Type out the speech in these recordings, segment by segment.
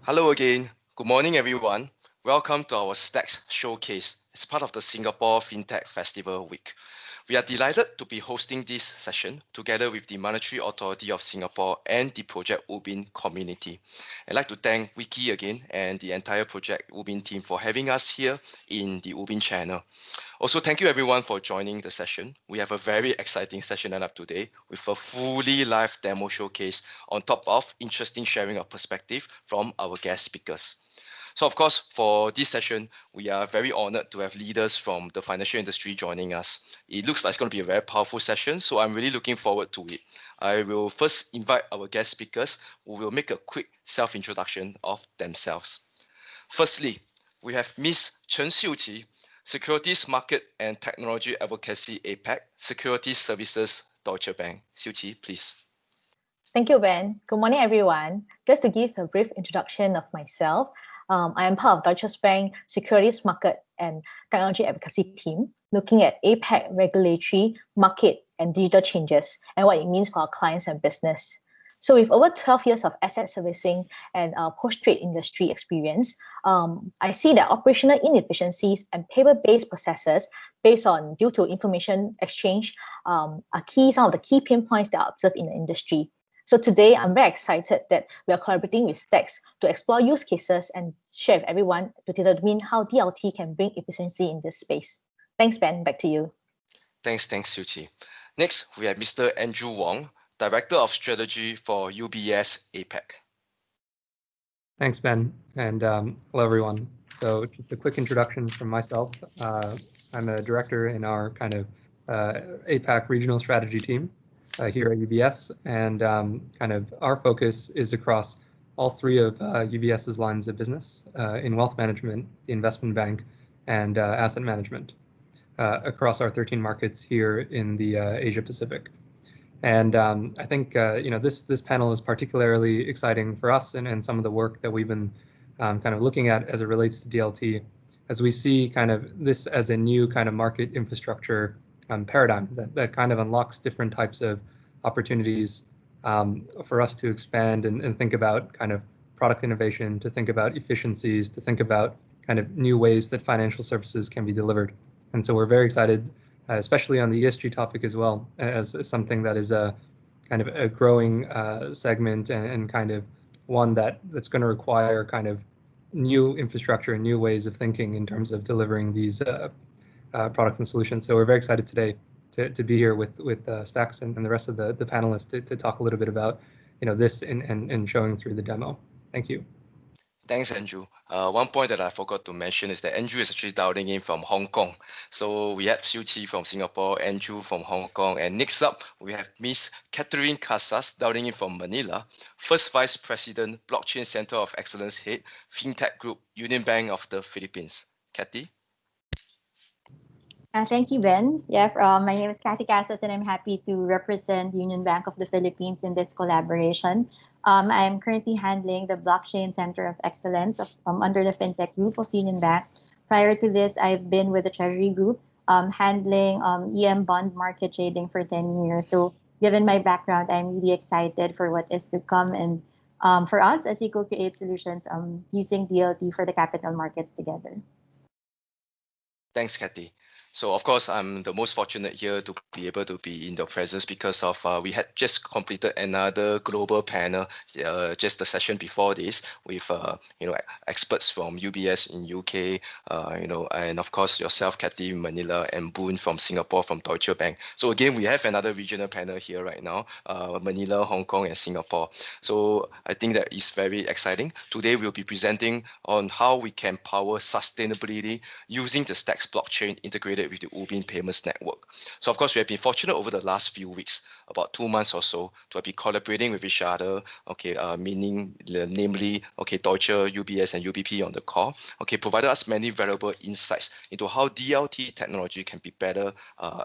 Hello again. Good morning, everyone. Welcome to our Stacks Showcase as part of the Singapore FinTech Festival Week. We are delighted to be hosting this session together with the Monetary Authority of Singapore and the Project Ubin community. I'd like to thank Wiki again and the entire Project Ubin team for having us here in the Ubin channel. Also, thank you everyone for joining the session. We have a very exciting session lineup today with a fully live demo showcase on top of interesting sharing of perspective from our guest speakers. So of course, for this session, we are very honored to have leaders from the financial industry joining us. It looks like it's going to be a very powerful session, so I'm really looking forward to it. I will first invite our guest speakers who will make a quick self-introduction of themselves. Firstly, we have Ms. Chen Xiuqi, Securities Market and Technology Advocacy APAC, Securities Services Deutsche Bank. Xiuqi, please. Thank you, Ben. Good morning, everyone. Just to give a brief introduction of myself, I am part of Deutsche Bank Securities Market and Technology Advocacy team, looking at APAC regulatory, market, and digital changes and what it means for our clients and business. So with over 12 years of asset servicing and post-trade industry experience, I see that operational inefficiencies and paper-based processes due to information exchange are some of the key pain points that are observed in the industry. So today, I'm very excited that we are collaborating with Stacks to explore use cases and share with everyone to determine how DLT can bring efficiency in this space. Thanks, Ben. Back to you. Thanks, Xiuqi. Next, we have Mr. Andrew Wong, Director of Strategy for UBS APAC. Thanks, Ben, and hello, everyone. So just a quick introduction from myself. I'm a director in our kind of APAC regional strategy team here at UBS, and kind of our focus is across all three of UBS's lines of business in wealth management, the investment bank, and asset management across our 13 markets here in the Asia Pacific. And I think this panel is particularly exciting for us and some of the work that we've been kind of looking at as it relates to DLT, as we see kind of this as a new kind of market infrastructure paradigm that kind of unlocks different types of opportunities for us to expand and think about kind of product innovation, to think about efficiencies, to think about kind of new ways that financial services can be delivered. And so we're very excited, especially on the ESG topic as well, as something that is a kind of a growing segment and kind of one that's going to require kind of new infrastructure and new ways of thinking in terms of delivering these products and solutions. So we're very excited today to be here with Stacks and the rest of the panelists to talk a little bit about this and showing through the demo. Thank you. Thanks, Andrew. One point that I forgot to mention is that Andrew is actually dialing in from Hong Kong. So we have Xiuqi from Singapore, Andrew from Hong Kong, and next up we have Ms. Catherine Casas dialing in from Manila, First Vice President, Blockchain Center of Excellence Head, FinTech Group, Union Bank of the Philippines. Cathy? Thank you, Ben. Yeah, my name is Cathy Casas, and I'm happy to represent Union Bank of the Philippines in this collaboration. I'm currently handling the Blockchain Center of Excellence under the FinTech Group of Union Bank. Prior to this, I've been with the Treasury Group, handling EM bond market trading for 10 years. So given my background, I'm really excited for what is to come and for us as we co-create solutions using DLT for the capital markets together. Thanks, Cathy. So of course, I'm the most fortunate here to be able to be in the presence because of we had just completed another global panel, just the session before this with experts from UBS in UK, and of course yourself, Cathy, Manila, and Boon from Singapore from Deutsche Bank. So again, we have another regional panel here right now, Manila, Hong Kong, and Singapore. So I think that is very exciting. Today we'll be presenting on how we can power sustainability using the Stacks blockchain integrated with the Ubin Payments Network. So of course, we have been fortunate over the last few weeks, about 2 months or so, to be collaborating with each other, namely, Deutsche, UBS, and UBP on the call, provided us many valuable insights into how DLT technology can be better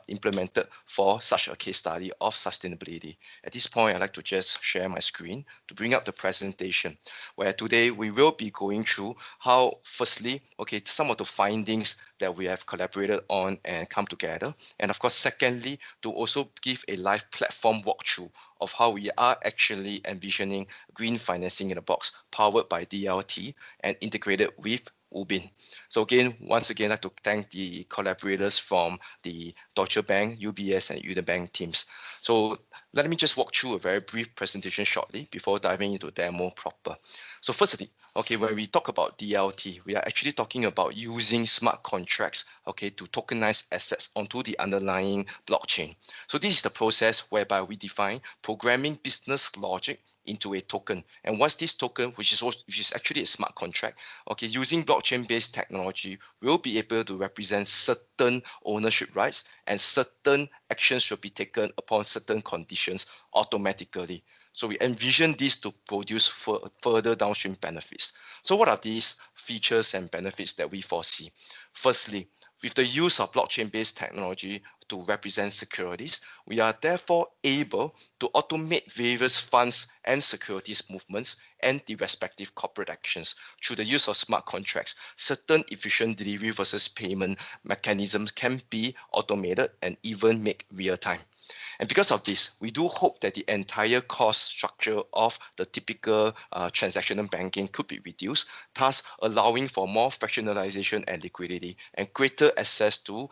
implemented for such a case study of sustainability. At this point, I'd like to just share my screen to bring up the presentation, where today we will be going through how, firstly, some of the findings that we have collaborated on on and come together. And of course, secondly, to also give a live platform walkthrough of how we are actually envisioning green financing in a box powered by DLT and integrated with Ubin. So again, once again, I'd like to thank the collaborators from the Deutsche Bank, UBS, and Union Bank teams. So let me just walk through a very brief presentation shortly before diving into demo proper. So firstly, okay, when we talk about DLT, we are actually talking about using smart contracts, okay, to tokenize assets onto the underlying blockchain. So this is the process whereby we define programming business logic into a token. And what's this token, which is actually a smart contract, okay, using blockchain-based technology, we'll be able to represent certain ownership rights and certain actions should be taken upon certain conditions automatically. So we envision this to produce further downstream benefits. So what are these features and benefits that we foresee? Firstly, with the use of blockchain-based technology to represent securities, we are therefore able to automate various funds and securities movements and the respective corporate actions through the use of smart contracts. Certain efficient delivery versus payment mechanisms can be automated and even make real time. And because of this, we do hope that the entire cost structure of the typical transactional banking could be reduced, thus allowing for more fractionalization and liquidity and greater access to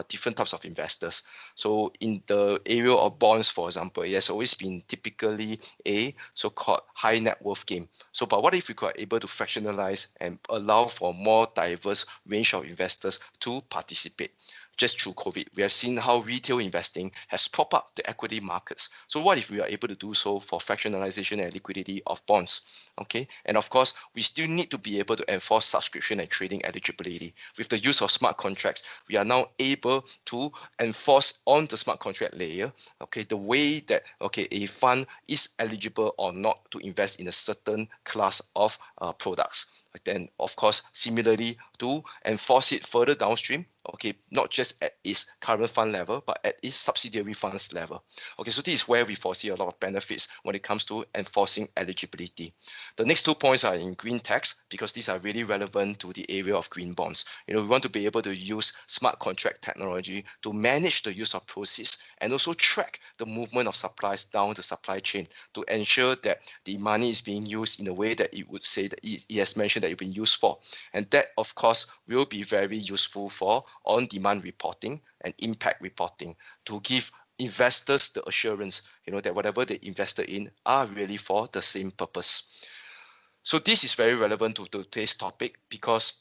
different types of investors. So in the area of bonds, for example, it has always been typically a so-called high net worth game. So, but what if we are able to fractionalize and allow for more diverse range of investors to participate? Just through COVID, we have seen how retail investing has propped up the equity markets. So what if we are able to do so for fractionalization and liquidity of bonds? Okay, and of course, we still need to be able to enforce subscription and trading eligibility. With the use of smart contracts, we are now able to enforce on the smart contract layer, okay, the way that, okay, a fund is eligible or not to invest in a certain class of products. Then, of course, similarly, to enforce it further downstream, okay, not just at its current fund level, but at its subsidiary funds level. Okay, so this is where we foresee a lot of benefits when it comes to enforcing eligibility. The next 2 points are in green tax, because these are really relevant to the area of green bonds. We want to be able to use smart contract technology to manage the use of proceeds and also track the movement of supplies down the supply chain to ensure that the money is being used in a way that it would say that it has mentioned that it's been used for. And that, of course, will be very useful for on-demand reporting and impact reporting to give investors the assurance, that whatever they invested in are really for the same purpose. So this is very relevant to today's topic because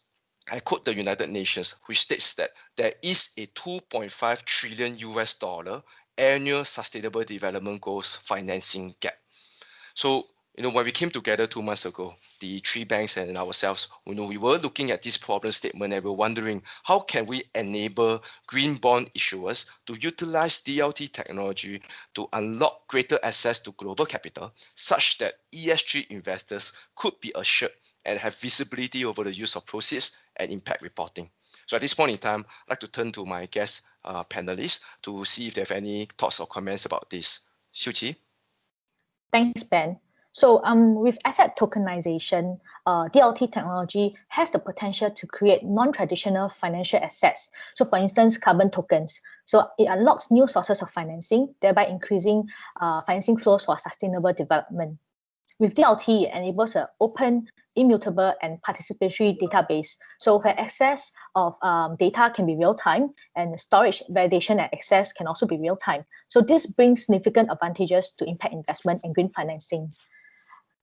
I quote the United Nations, which states that there is a $2.5 trillion annual Sustainable Development Goals financing gap. So, when we came together 2 months ago, the 3 banks and ourselves, we were looking at this problem statement and we were wondering how can we enable green bond issuers to utilize DLT technology to unlock greater access to global capital, such that ESG investors could be assured and have visibility over the use of proceeds and impact reporting. So at this point in time, I'd like to turn to my guest panelists to see if they have any thoughts or comments about this. Xiu Qi. Thanks, Ben. So with asset tokenization, DLT technology has the potential to create non-traditional financial assets. So for instance, carbon tokens. So it unlocks new sources of financing, thereby increasing financing flows for sustainable development. With DLT, it enables an open, immutable, and participatory database. So where access of data can be real-time, and storage, validation, and access can also be real-time. So this brings significant advantages to impact investment and green financing.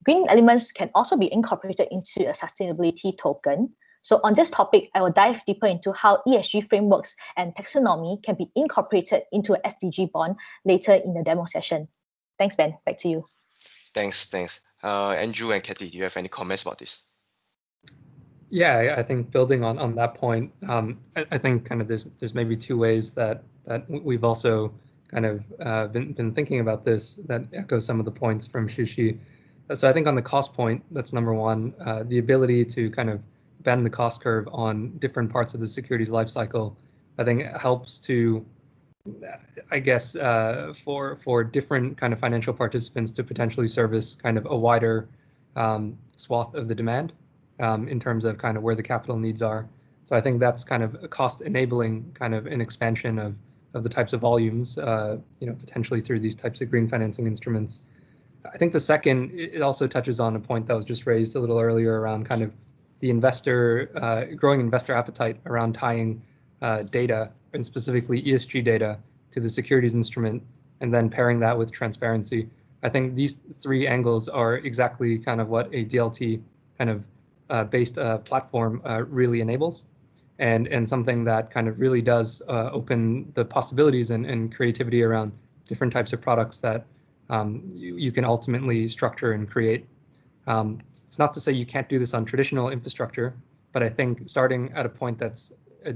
Green elements can also be incorporated into a sustainability token. So on this topic, I will dive deeper into how ESG frameworks and taxonomy can be incorporated into an SDG bond later in the demo session. Thanks, Ben. Back to you. Thanks. Andrew and Kathy, do you have any comments about this? Yeah, I think building on that point, I think kind of there's maybe 2 ways that we've also kind of been thinking about this that echo some of the points from Xiu Qi. So I think on the cost point, that's number 1, the ability to kind of bend the cost curve on different parts of the securities lifecycle, I think it helps to, I guess, for different kind of financial participants to potentially service kind of a wider swath of the demand in terms of kind of where the capital needs are. So I think that's kind of a cost enabling kind of an expansion of the types of volumes, potentially through these types of green financing instruments. I think the second, it also touches on a point that was just raised a little earlier around kind of the growing investor appetite around tying data, and specifically ESG data, to the securities instrument, and then pairing that with transparency. I think these three angles are exactly kind of what a DLT kind of based platform really enables, and something that kind of really does open the possibilities and creativity around different types of products that you can ultimately structure and create. It's not to say you can't do this on traditional infrastructure, but I think starting at a point that's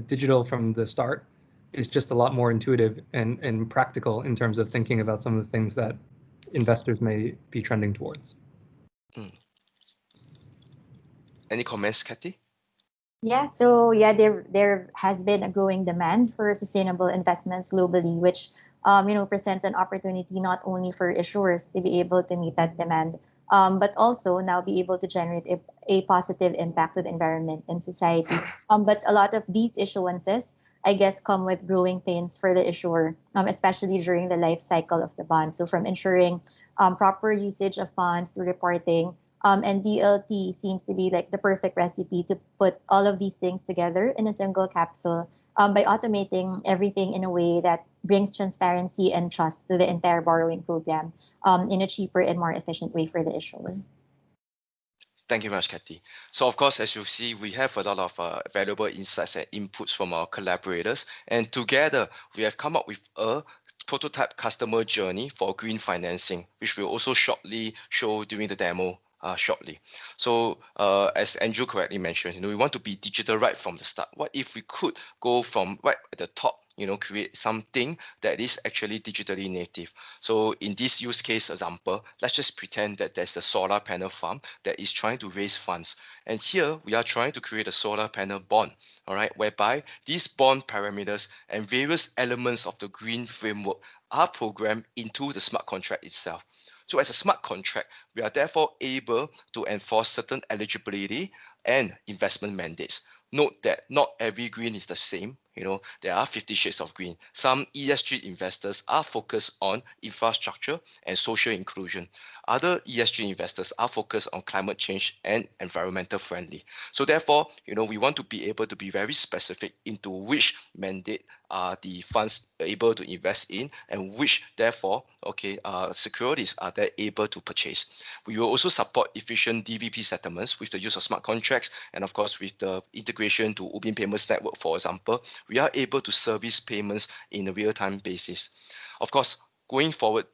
digital from the start is just a lot more intuitive and practical in terms of thinking about some of the things that investors may be trending towards. Any comments, Kathy? Yeah, so yeah, there has been a growing demand for sustainable investments globally, which presents an opportunity not only for issuers to be able to meet that demand, but also now be able to generate a positive impact to the environment and society. But a lot of these issuances, I guess, come with growing pains for the issuer, especially during the life cycle of the bond. So from ensuring proper usage of funds to reporting, and DLT seems to be like the perfect recipe to put all of these things together in a single capsule by automating everything in a way that brings transparency and trust to the entire borrowing program in a cheaper and more efficient way for the issuer. Thank you very much, Kathy. So of course, as you see, we have a lot of valuable insights and inputs from our collaborators. And together, we have come up with a prototype customer journey for green financing, which we'll also shortly show during the demo shortly. So as Andrew correctly mentioned, we want to be digital right from the start. What if we could go from right at the top, create something that is actually digitally native? So in this use case example, let's just pretend that there's a solar panel farm that is trying to raise funds. And here we are trying to create a solar panel bond, all right, whereby these bond parameters and various elements of the green framework are programmed into the smart contract itself. So as a smart contract, we are therefore able to enforce certain eligibility and investment mandates. Note that not every green is the same. There are 50 shades of green. Some ESG investors are focused on infrastructure and social inclusion. Other ESG investors are focused on climate change and environmental friendly. So therefore, we want to be able to be very specific into which mandate are the funds able to invest in, and which therefore, securities are they able to purchase. We will also support efficient DVP settlements with the use of smart contracts, and of course with the integration to Ubin Payments Network, for example, we are able to service payments in a real-time basis. Of course, going forward,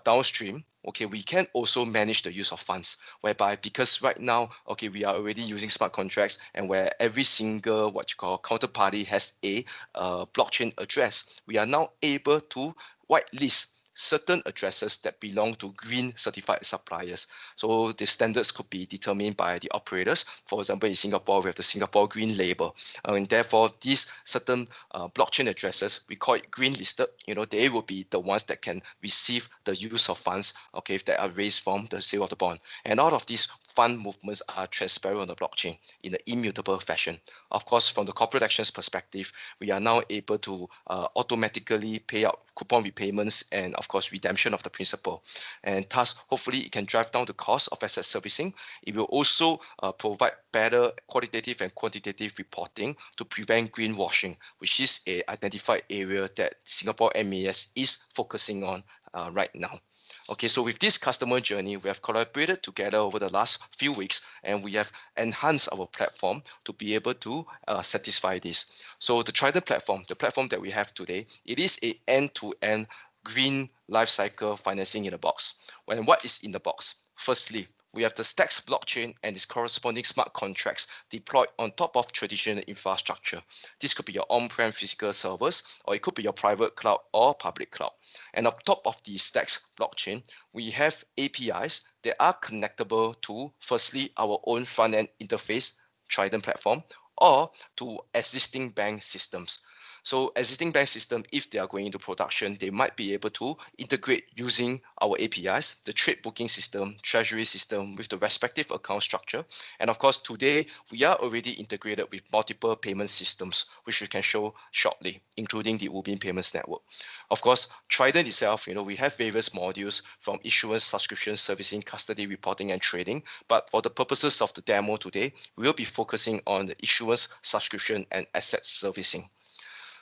downstream, we can also manage the use of funds, whereby because right now, we are already using smart contracts, and where every single counterparty has a blockchain address, we are now able to whitelist certain addresses that belong to green certified suppliers. So the standards could be determined by the operators. For example, in Singapore, we have the Singapore Green Label. And therefore, these certain blockchain addresses, we call it green listed, they will be the ones that can receive the use of funds, that are raised from the sale of the bond. And all of these fund movements are transparent on the blockchain in an immutable fashion. Of course, from the corporate actions perspective, we are now able to automatically pay out coupon repayments and of course redemption of the principal, and thus hopefully it can drive down the cost of asset servicing. It will also provide better qualitative and quantitative reporting to prevent greenwashing, which is a identified area that Singapore MAS is focusing on right now. So with this customer journey, we have collaborated together over the last few weeks, and we have enhanced our platform to be able to satisfy this. So the Trident platform, the platform that we have today, it is an end-to-end green lifecycle financing in a box. And what is in the box? Firstly, we have the Stacks blockchain and its corresponding smart contracts deployed on top of traditional infrastructure. This could be your on-prem physical servers, or it could be your private cloud or public cloud. And on top of the Stacks blockchain, we have APIs that are connectable to, firstly, our own front-end interface, Trident platform, or to existing bank systems. So existing bank system, if they are going into production, they might be able to integrate using our APIs, the trade booking system, treasury system with the respective account structure. And of course, today we are already integrated with multiple payment systems, which we can show shortly, including the Ubin Payments Network. Of course, Trident itself, we have various modules from issuance, subscription, servicing, custody, reporting, and trading. But for the purposes of the demo today, we will be focusing on the issuance, subscription, and asset servicing.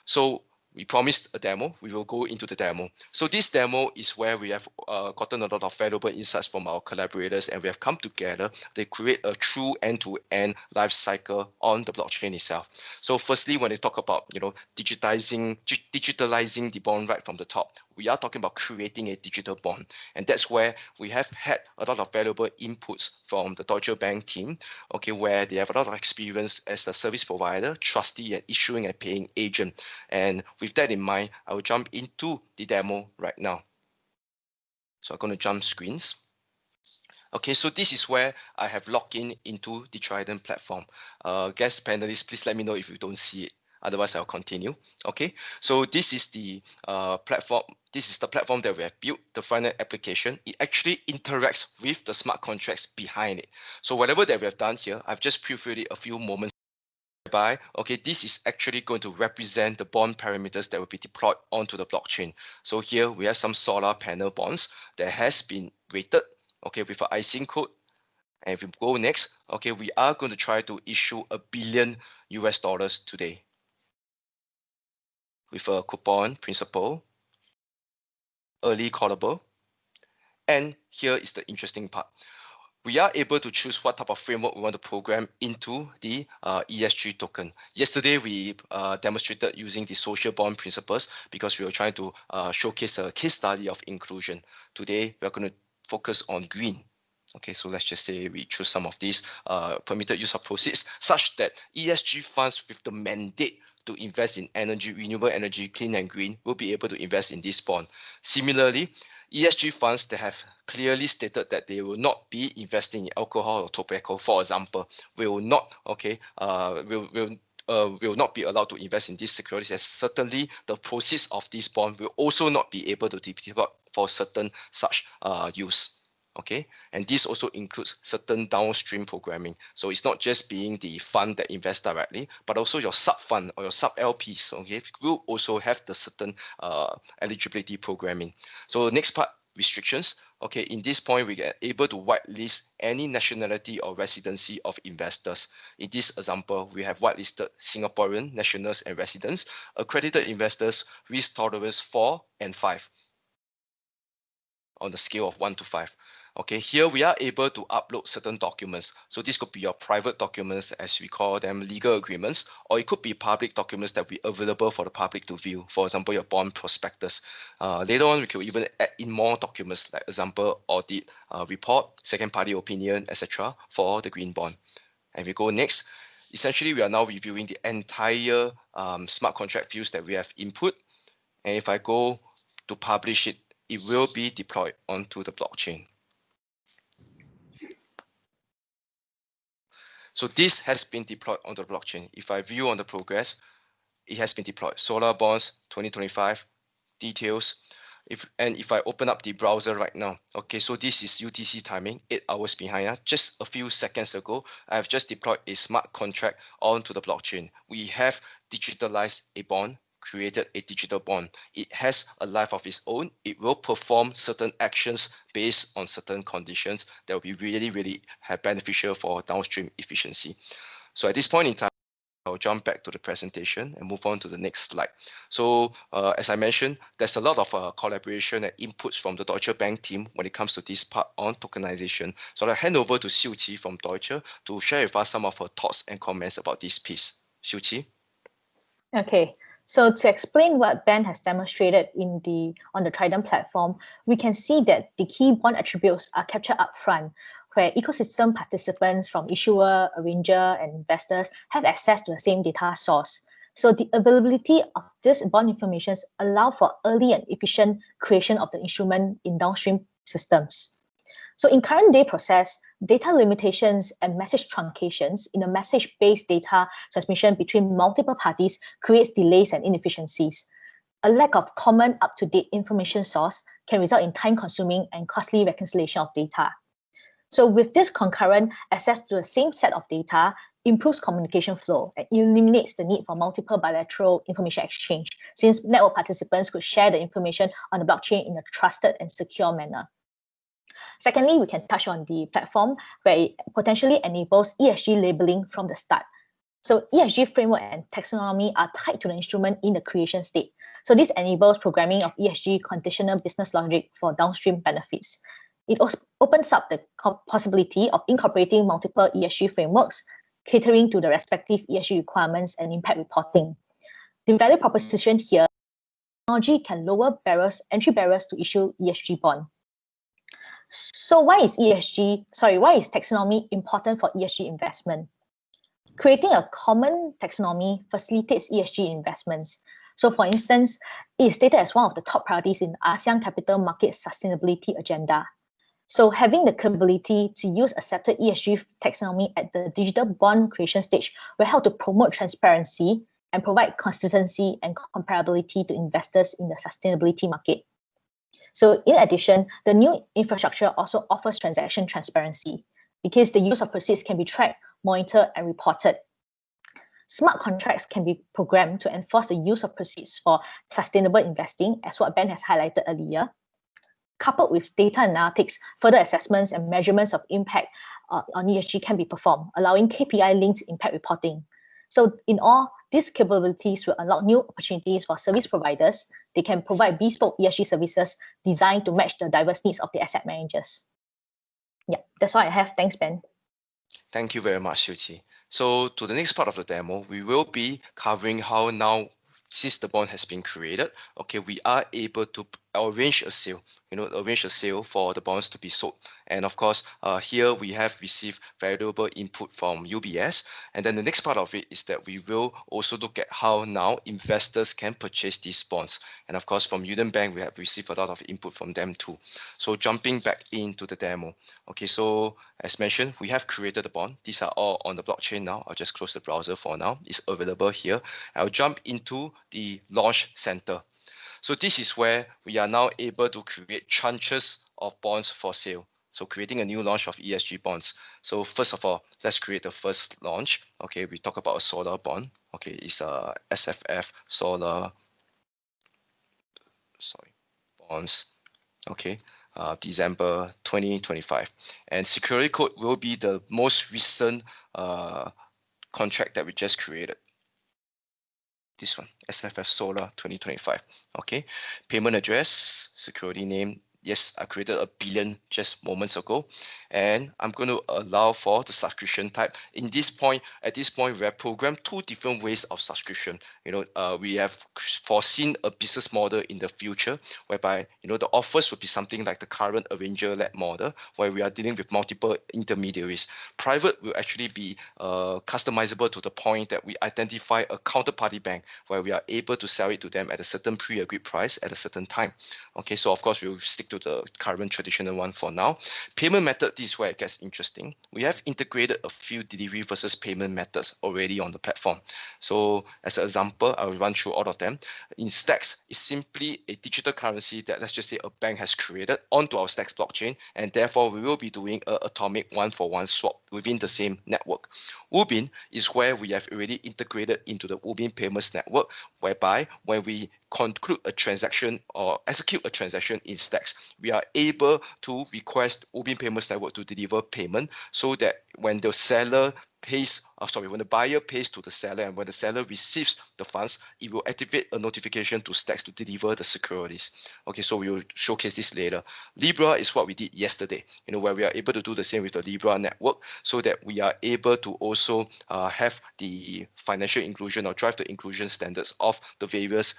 So we promised a demo. We will go into the demo. So this demo is where we have gotten a lot of valuable insights from our collaborators, and we have come together to create a true end-to-end life cycle on the blockchain itself. So firstly, when they talk about digitalizing the bond right from the top, we are talking about creating a digital bond, and that's where we have had a lot of valuable inputs from the Deutsche Bank team, where they have a lot of experience as a service provider, trustee, and issuing and paying agent. And with that in mind, I will jump into the demo right now. So I'm going to jump screens. Okay, so this is where I have logged into the Trident platform. Guest panelists, please let me know if you don't see it. Otherwise, I'll continue. Okay, so this is the platform. This is the platform that we have built, the final application. It actually interacts with the smart contracts behind it. So whatever that we have done here, I've just previewed it a few moments by, this is actually going to represent the bond parameters that will be deployed onto the blockchain. So here we have some solar panel bonds that has been rated, with an ISIN code. And if we go next, we are going to try to issue $1 billion today with a coupon principal, early callable. And here is the interesting part. We are able to choose what type of framework we want to program into the ESG token. Yesterday, we demonstrated using the social bond principles because we were trying to showcase a case study of inclusion. Today, we are going to focus on green. Okay, so let's just say we choose some of these permitted use of proceeds such that ESG funds with the mandate to invest in energy, renewable energy, clean and green will be able to invest in this bond. Similarly, ESG funds that have clearly stated that they will not be investing in alcohol or tobacco, for example, will not will not be allowed to invest in these securities, as certainly the proceeds of this bond will also not be able to be deployed for certain such use. Okay, and this also includes certain downstream programming. So it's not just being the fund that invests directly, but also your sub fund or your sub LPs. Okay, will also have the certain eligibility programming. So next part, restrictions. Okay, in this point, we are able to whitelist any nationality or residency of investors. In this example, we have whitelisted Singaporean nationals and residents, accredited investors, risk tolerance 4 and 5 on the scale of 1 to 5. Okay, here we are able to upload certain documents. So this could be your private documents, as we call them, legal agreements, or it could be public documents that will be available for the public to view. For example, your bond prospectus. Later on, we could even add in more documents, like example, audit, report, second party opinion, etc. for the green bond. And we go next. Essentially, we are now reviewing the entire smart contract fields that we have input. And if I go to publish it, it will be deployed onto the blockchain. So this has been deployed on the blockchain. If I view on the progress, it has been deployed. Solar bonds 2025 details. If I open up the browser right now, okay, so this is UTC timing, 8 hours behind. Just a few seconds ago, I have just deployed a smart contract onto the blockchain. We have digitalized a bond, created a digital bond. It has a life of its own. It will perform certain actions based on certain conditions that will be really, really beneficial for downstream efficiency. So at this point in time, I'll jump back to the presentation and move on to the next slide. So as I mentioned, there's a lot of collaboration and inputs from the Deutsche Bank team when it comes to this part on tokenization. So I'll hand over to Xiu Qi from Deutsche to share with us some of her thoughts and comments about this piece. Xiu Qi. Okay. So to explain what Ben has demonstrated on the Trident platform, we can see that the key bond attributes are captured up front, where ecosystem participants from issuer, arranger, and investors have access to the same data source. So the availability of this bond information allow for early and efficient creation of the instrument in downstream systems. So in current day process, data limitations and message truncations in a message-based data transmission between multiple parties creates delays and inefficiencies. A lack of common up-to-date information source can result in time-consuming and costly reconciliation of data. So with this concurrent access to the same set of data, improves communication flow and eliminates the need for multiple bilateral information exchange, since network participants could share the information on the blockchain in a trusted and secure manner. Secondly, we can touch on the platform where it potentially enables ESG labeling from the start. So ESG framework and taxonomy are tied to the instrument in the creation state. So this enables programming of ESG conditional business logic for downstream benefits. It also opens up the possibility of incorporating multiple ESG frameworks, catering to the respective ESG requirements and impact reporting. The value proposition here, technology can lower entry barriers to issue ESG bond. So why is taxonomy important for ESG investment? Creating a common taxonomy facilitates ESG investments. So for instance, it is stated as one of the top priorities in ASEAN Capital Market Sustainability Agenda. So having the capability to use accepted ESG taxonomy at the digital bond creation stage will help to promote transparency and provide consistency and comparability to investors in the sustainability market. So in addition, the new infrastructure also offers transaction transparency because the use of proceeds can be tracked, monitored, and reported. Smart contracts can be programmed to enforce the use of proceeds for sustainable investing, as what Ben has highlighted earlier. Coupled with data analytics, further assessments and measurements of impact on ESG can be performed, allowing KPI-linked impact reporting. So in all, these capabilities will unlock new opportunities for service providers. They can provide bespoke ESG services designed to match the diverse needs of the asset managers. Yeah, that's all I have. Thanks, Ben. Thank you very much, Xiuqi. So to the next part of the demo, we will be covering how now, since the bond has been created, okay, we are able to arrange a sale, arrange a sale for the bonds to be sold. And of course, here we have received valuable input from UBS. And then the next part of it is that we will also look at how now investors can purchase these bonds. And of course, from Union Bank, we have received a lot of input from them too. So jumping back into the demo. Okay, so as mentioned, we have created the bond. These are all on the blockchain now. I'll just close the browser for now. It's available here. I'll jump into the launch center. So this is where we are now able to create tranches of bonds for sale. So creating a new launch of ESG bonds. So first of all, let's create the first launch. Okay, we talk about a solar bond. Okay, it's a SFF solar, bonds. Okay, December 2025. And security code will be the most recent contract that we just created. This one, SFF Solar 2025. Okay, payment address, security name. Yes, I created a billion just moments ago, and I'm going to allow for the subscription type. At this point, we have programmed two different ways of subscription. We have foreseen a business model in the future whereby the offers would be something like the current arranger-led model, where we are dealing with multiple intermediaries. Private will actually be customizable to the point that we identify a counterparty bank where we are able to sell it to them at a certain pre-agreed price at a certain time. Okay, so of course we'll stick to the current traditional one for now. Payment method, this is where it gets interesting. We have integrated a few delivery versus payment methods already on the platform. So as an example, I will run through all of them. In Stacks, it's simply a digital currency that, let's just say, a bank has created onto our Stacks blockchain, and therefore we will be doing an atomic one-for-one swap within the same network. Ubin is where we have already integrated into the Ubin payments network, whereby when we conclude a transaction or execute a transaction in Stacks, we are able to request Ubin Payments Network to deliver payment, so that when the seller pays, when the buyer pays to the seller and when the seller receives the funds, it will activate a notification to Stacks to deliver the securities. Okay, so we will showcase this later. Libra is what we did yesterday, where we are able to do the same with the Libra network, so that we are able to also have the financial inclusion or drive the inclusion standards of the various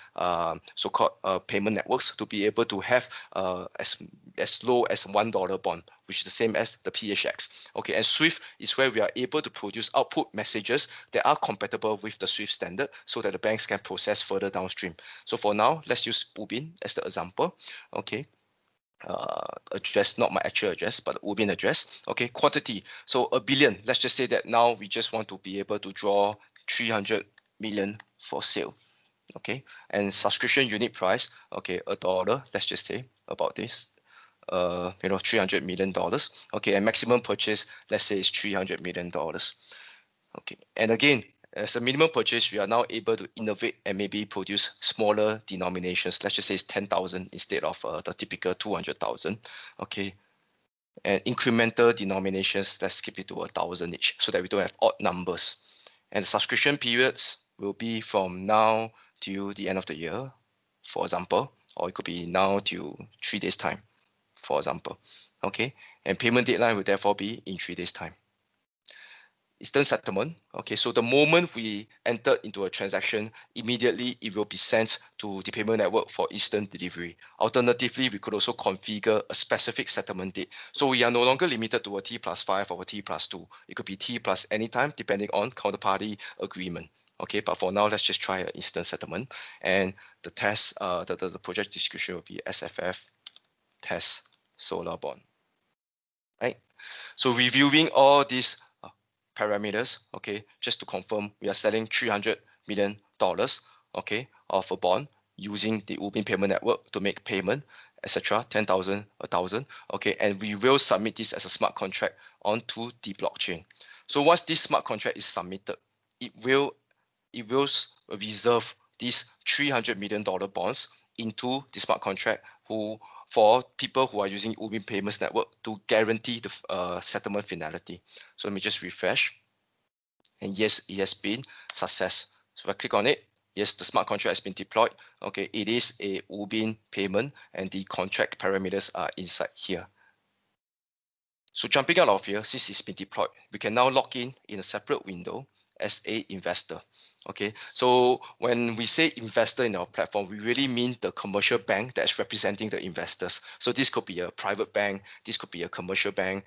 so-called payment networks to be able to have as low as $1 bond, which is the same as the PHX. Okay, and Swift is where we are able to produce output messages that are compatible with the Swift standard, so that the banks can process further downstream. So for now, let's use Ubin as the example. Okay. address, not my actual address, but Ubin address. Okay, quantity. So 1 billion. Let's just say that now we just want to be able to draw 300 million for sale. Okay, and subscription unit price. Okay, $1. Let's just say about this. $300 million. Okay, and maximum purchase, let's say, is $300 million. Okay, and again, as a minimum purchase, we are now able to innovate and maybe produce smaller denominations. Let's just say it's 10,000 instead of the typical 200,000. Okay, and incremental denominations, let's keep it to 1,000 each so that we don't have odd numbers. And the subscription periods will be from now till the end of the year, for example, or it could be now till 3 days time, for example. Okay, and payment deadline will therefore be in 3 days time. Instant settlement. Okay, so the moment we enter into a transaction, immediately it will be sent to the payment network for instant delivery. Alternatively, we could also configure a specific settlement date. So we are no longer limited to a T+5 or a T+2. It could be T plus anytime, depending on counterparty agreement. Okay, but for now, let's just try an instant settlement. And the test, the project description will be SFF test solar bond. Right. So reviewing all these parameters, okay, just to confirm, we are selling $300 million, okay, of a bond using the Ubin payment network to make payment, etc. 10,000, 1,000, okay, and we will submit this as a smart contract onto the blockchain. So once this smart contract is submitted, it will reserve these $300 million bonds into the smart contract for people who are using Ubin Payments Network to guarantee the settlement finality. So let me just refresh. And yes, it has been success. So if I click on it, yes, the smart contract has been deployed. Okay, it is a Ubin payment and the contract parameters are inside here. So jumping out of here, since it's been deployed, we can now log in a separate window as a investor. Okay, so when we say investor in our platform, we really mean the commercial bank that's representing the investors. So this could be a private bank, this could be a commercial bank,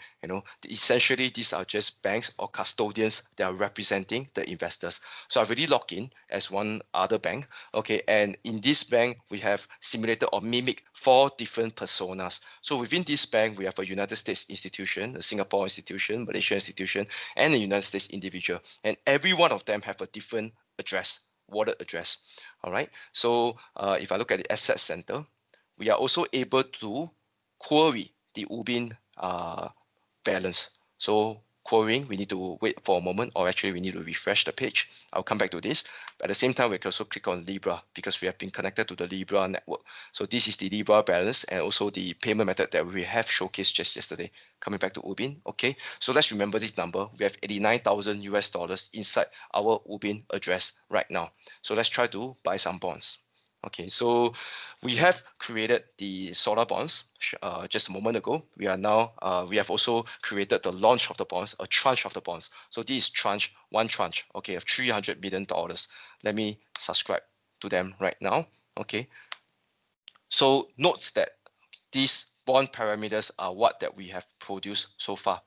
essentially these are just banks or custodians that are representing the investors. So I've already logged in as one other bank, okay, and in this bank, we have simulated or mimic 4 different personas. So within this bank, we have a United States institution, a Singapore institution, Malaysia institution, and a United States individual. And every one of them have a different address, wallet address. All right. So if I look at the asset center, we are also able to query the Ubin balance. So querying, we need to wait for a moment, or actually we need to refresh the page. I'll come back to this. But at the same time, we can also click on Libra because we have been connected to the Libra network. So this is the Libra balance and also the payment method that we have showcased just yesterday. Coming back to Ubin, okay. So let's remember this number. We have 89,000 US dollars inside our Ubin address right now. So let's try to buy some bonds. Okay, so we have created the solar bonds just a moment ago. We are now, we have also created the launch of the bonds, a tranche of the bonds. So this is one tranche, okay, of $300 million. Let me subscribe to them right now, okay. So note that these bond parameters are what that we have produced so far.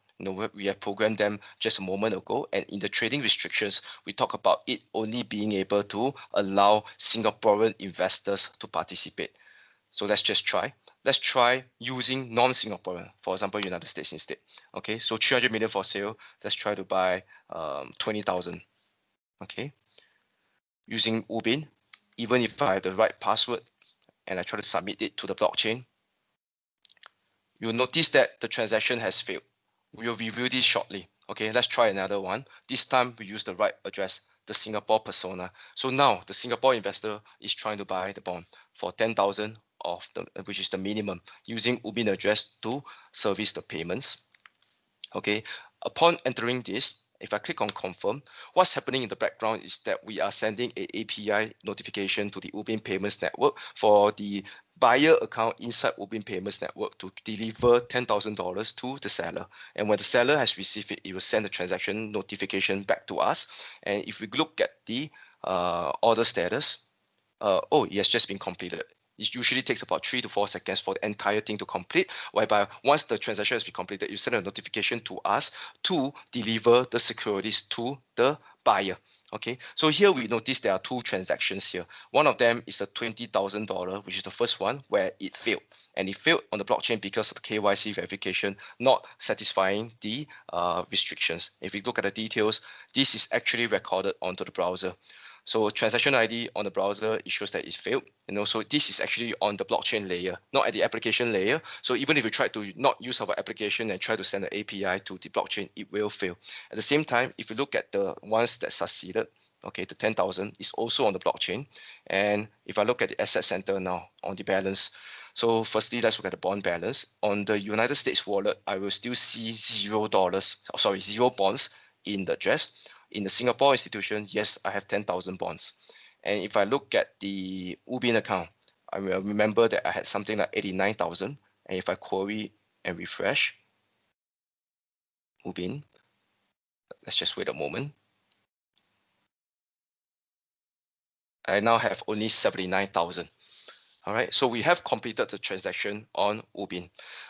We have programmed them just a moment ago, and in the trading restrictions, we talk about it only being able to allow Singaporean investors to participate. So let's just try. Let's try using non-Singaporean, for example, United States instead. Okay, so 300 million for sale. Let's try to buy 20,000. Okay, using Ubin, even if I have the right password and I try to submit it to the blockchain, you'll notice that the transaction has failed. We'll review this shortly. Okay, let's try another one. This time we use the right address, the Singapore persona. So now the Singapore investor is trying to buy the bond for 10,000 of the, which is the minimum, using Ubin address to service the payments. Okay, upon entering this, if I click on confirm, what's happening in the background is that we are sending an API notification to the Ubin Payments Network for the buyer account inside Ubin Payments Network to deliver $10,000 to the seller. And when the seller has received it, it will send the transaction notification back to us. And if we look at the order status, oh, it has just been completed. It usually takes about 3 to 4 seconds for the entire thing to complete, whereby once the transaction has been completed, you send a notification to us to deliver the securities to the buyer. Okay, so here we notice there are two transactions here. One of them is a $20,000, which is the first one where it failed. And it failed on the blockchain because of the KYC verification not satisfying the restrictions. If you look at the details, this is actually recorded onto the browser. So transaction ID on the browser, it shows that it failed. And also this is actually on the blockchain layer, not at the application layer. So even if you try to not use our application and try to send the API to the blockchain, it will fail. At the same time, if you look at the ones that succeeded, okay, the 10,000 is also on the blockchain. And if I look at the asset center now on the balance, so firstly, let's look at the bond balance. On the United States wallet, I will still see $0, sorry, 0 bonds in the address. In the Singapore institution, yes, I have 10,000 bonds. And if I look at the Ubin account, I will remember that I had something like 89,000. And if I query and refresh Ubin, let's just wait a moment. I now have only 79,000. All right, so we have completed the transaction on Ubin.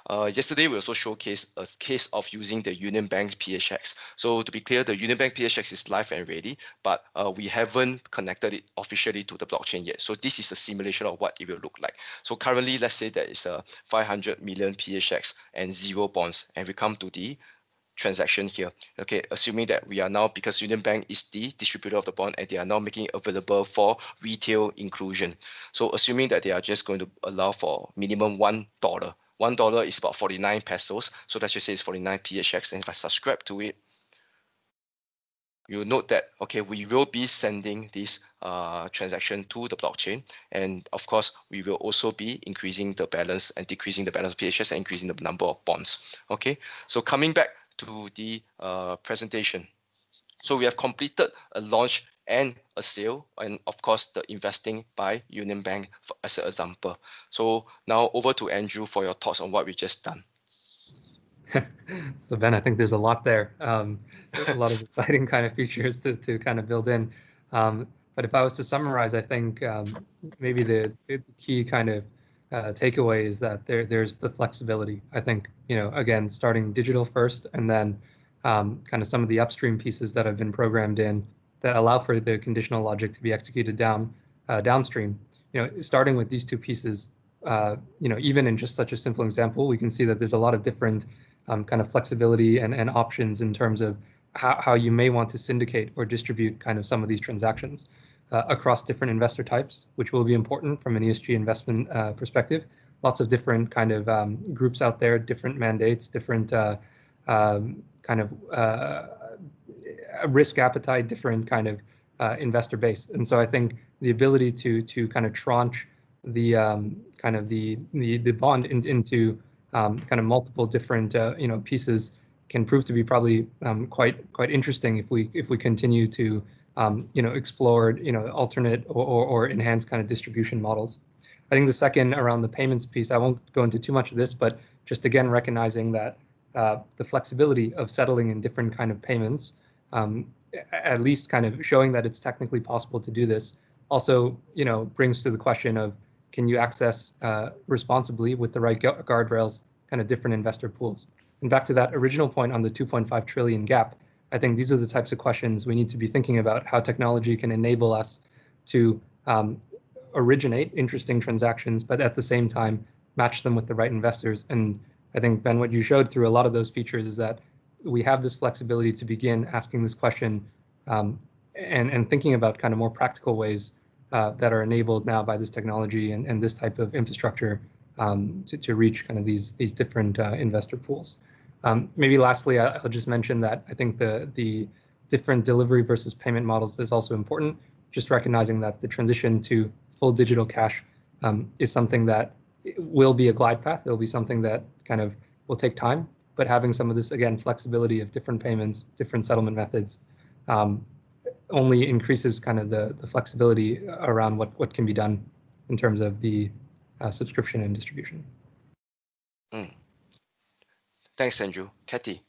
Yesterday, we also showcased a case of using the Union Bank PHX. So to be clear, the Union Bank PHX is live and ready, but we haven't connected it officially to the blockchain yet. So this is a simulation of what it will look like. So currently, let's say there is a 500 million PHX and 0 bonds, and we come to the transaction here. Okay, assuming that we are now, because Union Bank is the distributor of the bond and they are now making it available for retail inclusion. So assuming that they are just going to allow for minimum $1. $1 is about 49 pesos. So let's just say it's 49 PHX. And if I subscribe to it, you'll note that, okay, we will be sending this transaction to the blockchain. And of course, we will also be increasing the balance and decreasing the balance of PHX and increasing the number of bonds. Okay, so coming back to the presentation. So we have completed a launch and a sale, and of course the investing by Union Bank as an example. So now over to Andrew for your thoughts on what we just done. So Ben, I think there's a lot there, a lot of exciting kind of features to kind of build in. But if I was to summarize, I think maybe the key kind of takeaway is that there's the flexibility. I think, again, starting digital first, and then kind of some of the upstream pieces that have been programmed in that allow for the conditional logic to be executed downstream. Starting with these two pieces, even in just such a simple example, we can see that there's a lot of different kind of flexibility and options in terms of how you may want to syndicate or distribute kind of some of these transactions across different investor types, which will be important from an ESG investment perspective. Lots of different kind of groups out there, different mandates, different kind of risk appetite, different kind of investor base. And so I think the ability to kind of tranche the kind of the bond into kind of multiple different pieces can prove to be probably quite interesting if we continue to explore alternate or enhanced kind of distribution models. I think the second around the payments piece, I won't go into too much of this, but just again recognizing that the flexibility of settling in different kind of payments, at least kind of showing that it's technically possible to do this, also brings to the question of, can you access responsibly with the right guardrails kind of different investor pools? And back to that original point on the 2.5 trillion gap, I think these are the types of questions we need to be thinking about, how technology can enable us to originate interesting transactions, but at the same time match them with the right investors. And I think, Ben, what you showed through a lot of those features is that we have this flexibility to begin asking this question and thinking about kind of more practical ways that are enabled now by this technology and this type of infrastructure to reach kind of these different investor pools. Maybe lastly, I'll just mention that I think the different delivery versus payment models is also important. Just recognizing that the transition to full digital cash is something that will be a glide path. It'll be something that kind of will take time, but having some of this, again, flexibility of different payments, different settlement methods, only increases kind of the flexibility around what can be done in terms of the subscription and distribution. Thanks, Andrew. Kathy.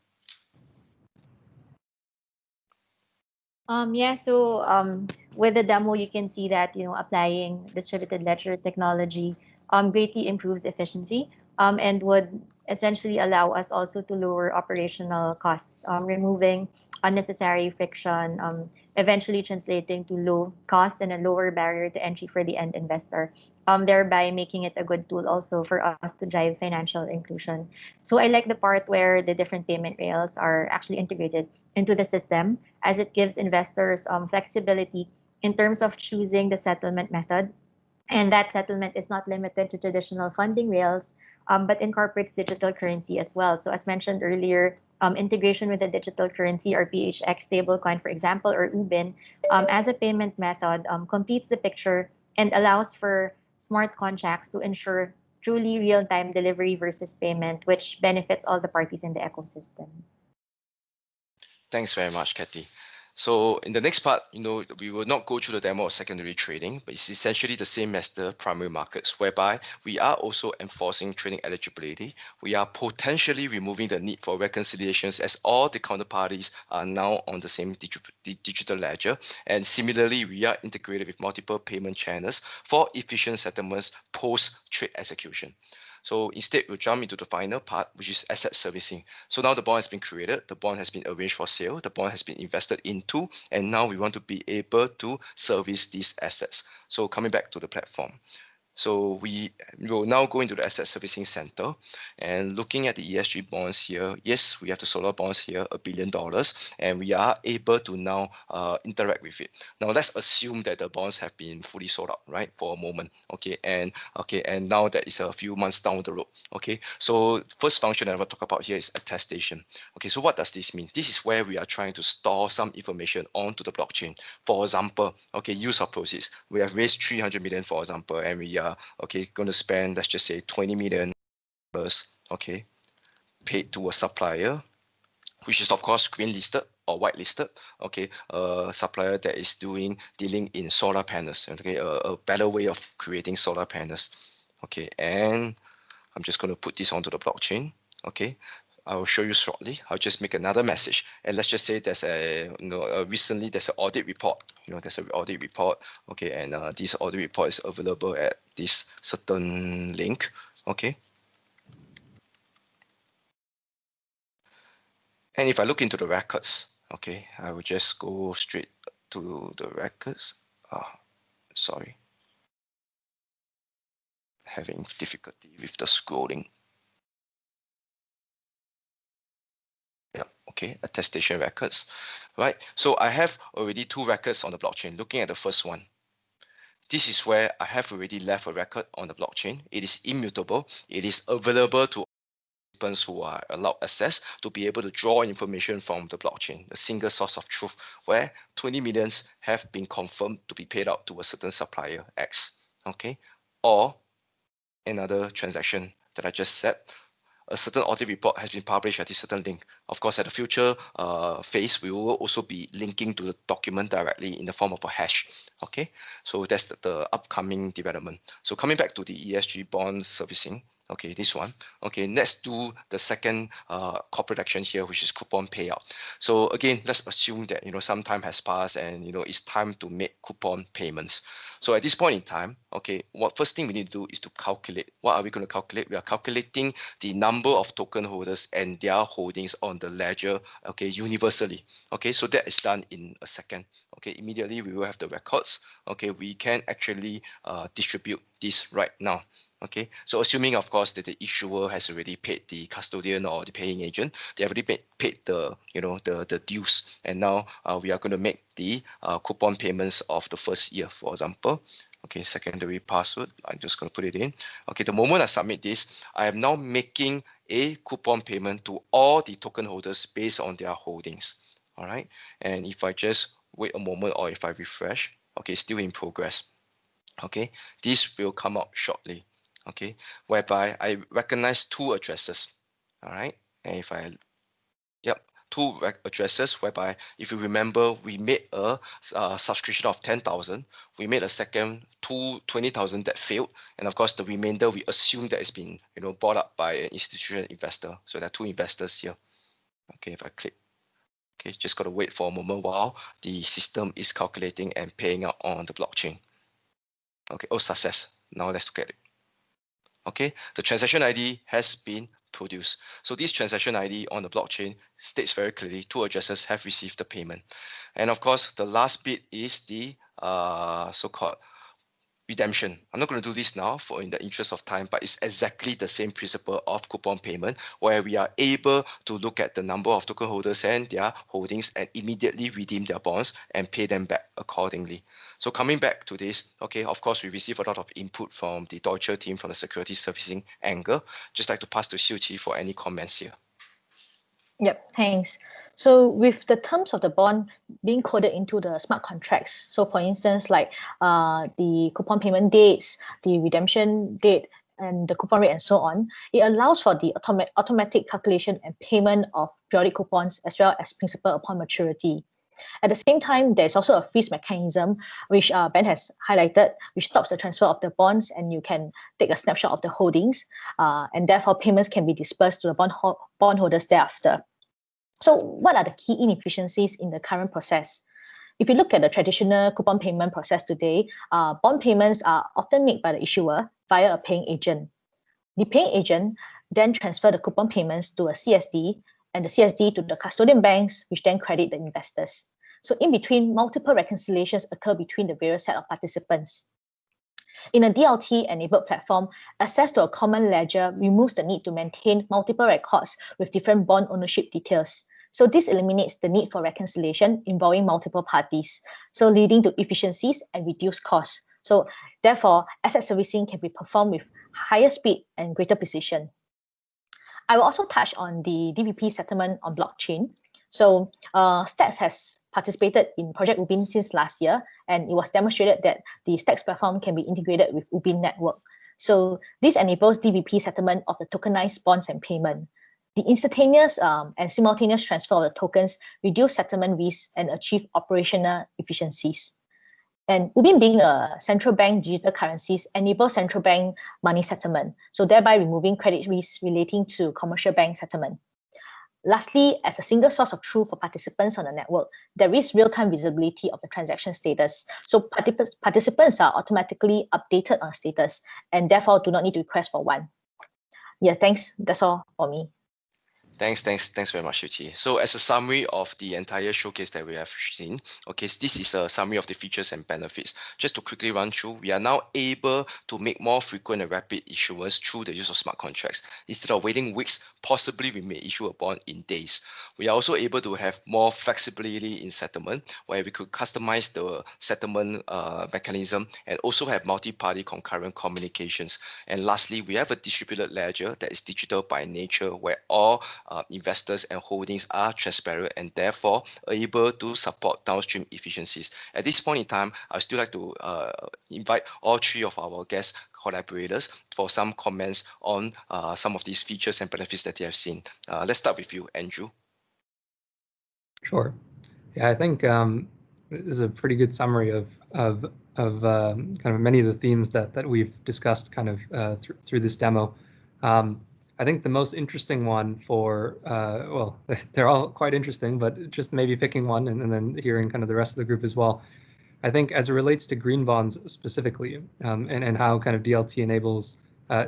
So with the demo, you can see that applying distributed ledger technology greatly improves efficiency and would essentially allow us also to lower operational costs, removing unnecessary friction, eventually translating to low cost and a lower barrier to entry for the end investor, thereby making it a good tool also for us to drive financial inclusion. So I like the part where the different payment rails are actually integrated into the system, as it gives investors flexibility in terms of choosing the settlement method. And that settlement is not limited to traditional funding rails, but incorporates digital currency as well. So as mentioned earlier, integration with a digital currency or PHX stablecoin, for example, or UBIN, as a payment method completes the picture and allows for smart contracts to ensure truly real-time delivery versus payment, which benefits all the parties in the ecosystem. Thanks very much, Kathy. So in the next part, we will not go through the demo of secondary trading, but it's essentially the same as the primary markets, whereby we are also enforcing trading eligibility. We are potentially removing the need for reconciliations, as all the counterparties are now on the same digital ledger. And similarly, we are integrated with multiple payment channels for efficient settlements post-trade execution. So instead, we'll jump into the final part, which is asset servicing. So now the bond has been created, the bond has been arranged for sale, the bond has been invested into, and now we want to be able to service these assets. So coming back to the platform. So we will now go into the asset servicing center and looking at the ESG bonds here. Yes, we have the solar bonds here, $1 billion, and we are able to now interact with it. Now let's assume that the bonds have been fully sold out, right, for a moment. And now that is a few months down the road. Okay, so first function I want to talk about here is attestation. Okay, so what does this mean? This is where we are trying to store some information onto the blockchain. For example, use of proceeds. We have raised 300 million, for example, and we are going to spend, let's just say, $20 million, paid to a supplier, which is of course green listed or white listed, a supplier that is dealing in solar panels, a better way of creating solar panels, and I'm just going to put this onto the blockchain, I will show you shortly. I'll just make another message, and let's just say there's recently there's an audit report. There's an audit report. And this audit report is available at this certain link. And if I look into the records, I will just go straight to the records. Sorry, having difficulty with the scrolling. Attestation records, right? So I have already 2 records on the blockchain. Looking at the first one, this is where I have already left a record on the blockchain. It is immutable. It is available to participants who are allowed access to be able to draw information from the blockchain, a single source of truth, where 20 millions have been confirmed to be paid out to a certain supplier X, or another transaction that I just said. A certain audit report has been published at this certain link. Of course, at the future phase, we will also be linking to the document directly in the form of a hash. So that's the upcoming development. So coming back to the ESG bond servicing, this one. Let's do the second corporate action here, which is coupon payout. So again, let's assume that some time has passed and it's time to make coupon payments. So at this point in time, what first thing we need to do is to calculate. What are we going to calculate? We are calculating the number of token holders and their holdings on the ledger, universally. So that is done in a second. Immediately we will have the records. We can actually distribute this right now. So assuming, of course, that the issuer has already paid the custodian or the paying agent, they have already paid the the dues, and now we are going to make the coupon payments of the first year, for example. Secondary password. I'm just going to put it in. The moment I submit this, I am now making a coupon payment to all the token holders based on their holdings. All right. And if I just wait a moment, or if I refresh, still in progress. This will come out shortly. Whereby I recognize 2 addresses. All right. And if I, 2 addresses, whereby if you remember, we made a subscription of 10,000. We made a second 20,000 that failed, and of course the remainder we assume that it's been bought up by an institutional investor. So there are 2 investors here. If I click, just gotta wait for a moment while the system is calculating and paying out on the blockchain. Success. Now let's look at it. The transaction ID has been produce. So this transaction ID on the blockchain states very clearly 2 addresses have received the payment. And of course, the last bit is the so-called redemption. I'm not going to do this now in the interest of time, but it's exactly the same principle of coupon payment, where we are able to look at the number of token holders and their holdings and immediately redeem their bonds and pay them back accordingly. So coming back to this, okay, of course, we receive a lot of input from the Deutsche team from the security servicing angle. Just like to pass to Xiu Qi for any comments here. Yep, thanks. So with the terms of the bond being coded into the smart contracts, so for instance, like the coupon payment dates, the redemption date, and the coupon rate and so on, it allows for the automatic calculation and payment of periodic coupons as well as principal upon maturity. At the same time, there's also a freeze mechanism, which Ben has highlighted, which stops the transfer of the bonds, and you can take a snapshot of the holdings, and therefore payments can be dispersed to the bondholders thereafter. So what are the key inefficiencies in the current process? If you look at the traditional coupon payment process today, bond payments are often made by the issuer via a paying agent. The paying agent then transfer the coupon payments to a CSD, and the CSD to the custodian banks, which then credit the investors. So in between, multiple reconciliations occur between the various set of participants. In a DLT-enabled platform, access to a common ledger removes the need to maintain multiple records with different bond ownership details. So this eliminates the need for reconciliation involving multiple parties, so leading to efficiencies and reduced costs. So therefore, asset servicing can be performed with higher speed and greater precision. I will also touch on the DVP settlement on blockchain. So Stacks has participated in Project Ubin since last year, and it was demonstrated that the Stacks platform can be integrated with Ubin network. So this enables DVP settlement of the tokenized bonds and payment. The instantaneous and simultaneous transfer of the tokens reduce settlement risks and achieve operational efficiencies. And Ubin being a central bank digital currencies enables central bank money settlement, so thereby removing credit risks relating to commercial bank settlement. Lastly, as a single source of truth for participants on the network, there is real-time visibility of the transaction status. So participants are automatically updated on status and therefore do not need to request for one. Yeah, thanks. That's all for me. Thanks very much, Xiu Qi. So as a summary of the entire showcase that we have seen, okay, this is a summary of the features and benefits. Just to quickly run through, we are now able to make more frequent and rapid issuance through the use of smart contracts. Instead of waiting weeks, possibly we may issue a bond in days. We are also able to have more flexibility in settlement, where we could customize the settlement mechanism and also have multi-party concurrent communications. And lastly, we have a distributed ledger that is digital by nature, where all investors and holdings are transparent and therefore able to support downstream efficiencies. At this point in time, I would still like to invite all 3 of our guest collaborators for some comments on some of these features and benefits that they have seen. Let's start with you, Andrew. Sure. Yeah, I think this is a pretty good summary of kind of many of the themes that we've discussed kind of through this demo. I think the most interesting one for, well, they're all quite interesting, but just maybe picking one and then hearing kind of the rest of the group as well. I think as it relates to green bonds specifically, and how kind of DLT enables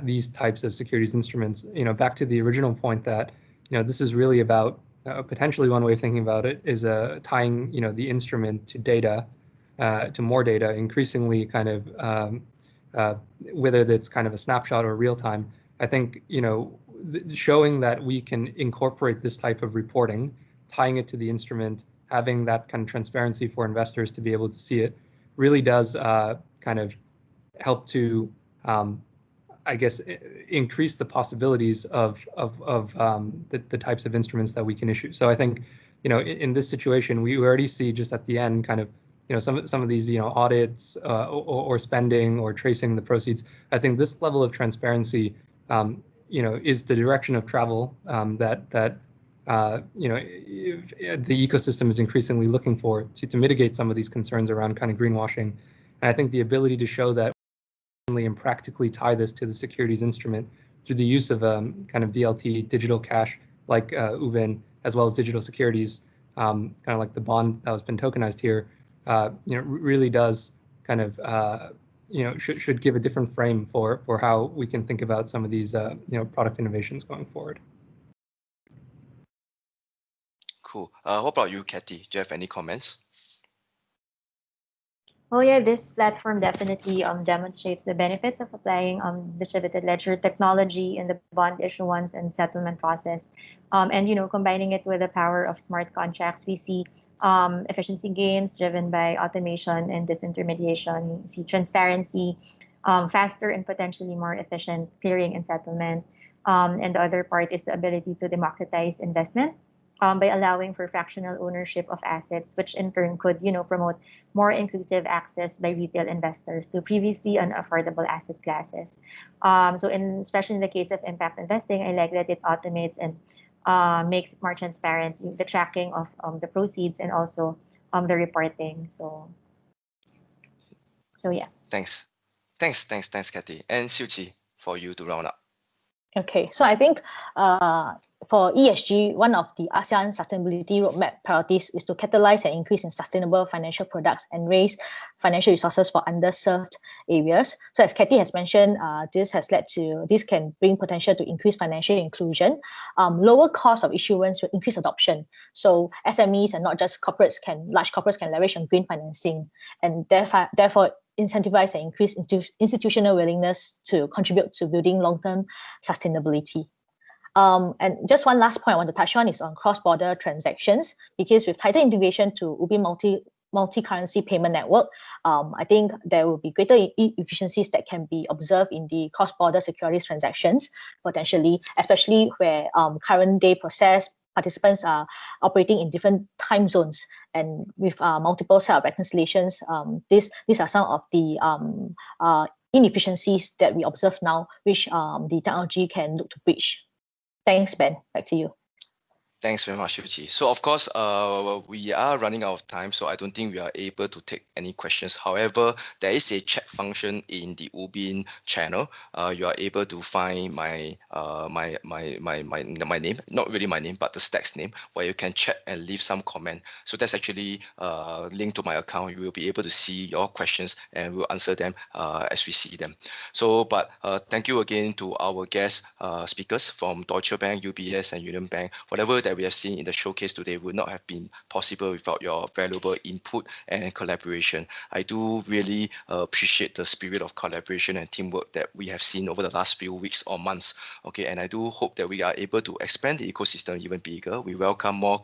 these types of securities instruments, back to the original point that, this is really about, potentially one way of thinking about it is tying, the instrument to data, to more data, increasingly kind of, whether that's kind of a snapshot or real time. I think, showing that we can incorporate this type of reporting, tying it to the instrument, having that kind of transparency for investors to be able to see it, really does kind of help to, I guess, increase the possibilities of the types of instruments that we can issue. So I think, in this situation, we already see just at the end kind of, some of these, audits or spending or tracing the proceeds. I think this level of transparency is the direction of travel that the ecosystem is increasingly looking for to mitigate some of these concerns around kind of greenwashing. And I think the ability to show that and practically tie this to the securities instrument through the use of kind of DLT, digital cash, like Ubin, as well as digital securities, kind of like the bond that has been tokenized here, really does kind of should give a different frame for how we can think about some of these product innovations going forward. Cool. What about you, Kathy? Do you have any comments? Oh yeah, this platform definitely demonstrates the benefits of applying distributed ledger technology in the bond issuance and settlement process, and combining it with the power of smart contracts. We see efficiency gains driven by automation and disintermediation. We see transparency, faster and potentially more efficient clearing and settlement. And the other part is the ability to democratize investment by allowing for fractional ownership of assets, which in turn could, promote more inclusive access by retail investors to previously unaffordable asset classes. So, especially in the case of impact investing, I like that it automates and makes it more transparent the tracking of the proceeds and also the reporting. So yeah. Thanks, Kathy. And Siu Qi, for you to round up. Okay, so I think for ESG, one of the ASEAN Sustainability Roadmap priorities is to catalyze an increase in sustainable financial products and raise financial resources for underserved areas. So as Kathy has mentioned, this can bring potential to increase financial inclusion. Lower cost of issuance will increase adoption. So SMEs and not just large corporates can leverage on green financing, and therefore incentivize and increase institutional willingness to contribute to building long-term sustainability. And just one last point I want to touch on is on cross-border transactions, because with tighter integration to Ubi multi-currency payment network, I think there will be greater efficiencies that can be observed in the cross-border securities transactions, potentially, especially where current day process participants are operating in different time zones and with multiple set of reconciliations. These are some of the inefficiencies that we observe now, which the technology can look to bridge. Thanks, Ben. Back to you. Thanks very much, Siu Qi. So of course, we are running out of time, so I don't think we are able to take any questions. However, there is a chat function in the Ubin channel. You are able to find my name, not really my name, but the Stacks name, where you can chat and leave some comment. So that's actually linked to my account. You will be able to see your questions and we'll answer them as we see them. So, but thank you again to our guest speakers from Deutsche Bank, UBS, and Union Bank. Whatever that we have seen in the showcase today would not have been possible without your valuable input and collaboration. I do really appreciate the spirit of collaboration and teamwork that we have seen over the last few weeks or months. Okay, and I do hope that we are able to expand the ecosystem even bigger. We welcome more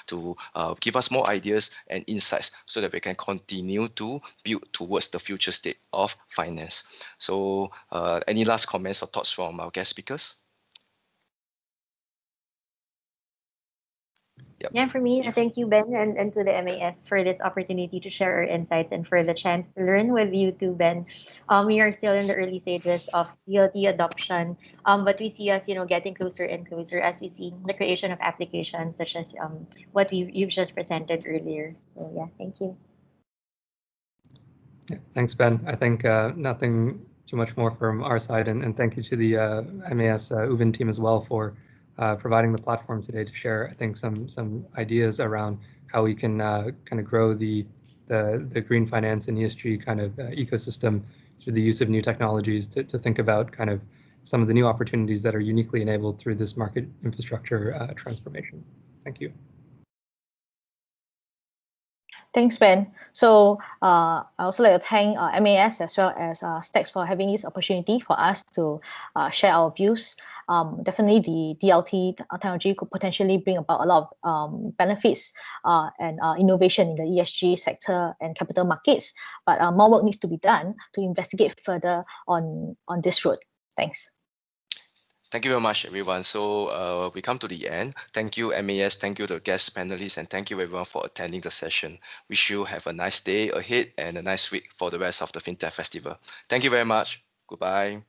to give us more ideas and insights so that we can continue to build towards the future state of finance. So any last comments or thoughts from our guest speakers? Yep. Yeah, for me, thank you, Ben, and to the MAS for this opportunity to share our insights and for the chance to learn with you too, Ben. We are still in the early stages of DLT adoption, but we see us, getting closer and closer as we see the creation of applications such as what you've just presented earlier. So yeah, thank you. Yeah, thanks, Ben. I think nothing too much more from our side, and thank you to the MAS Ubin team as well for providing the platform today to share, I think, some ideas around how we can kind of grow the green finance and ESG kind of ecosystem through the use of new technologies to think about kind of some of the new opportunities that are uniquely enabled through this market infrastructure transformation. Thank you. Thanks, Ben. So I also like to thank MAS as well as Stacks for having this opportunity for us to share our views. Definitely the DLT technology could potentially bring about a lot of benefits and innovation in the ESG sector and capital markets, but more work needs to be done to investigate further on this road. Thanks. Thank you very much, everyone. So we come to the end. Thank you, MAS. Thank you to the guest panelists, and thank you, everyone, for attending the session. Wish you have a nice day ahead and a nice week for the rest of the FinTech Festival. Thank you very much. Goodbye.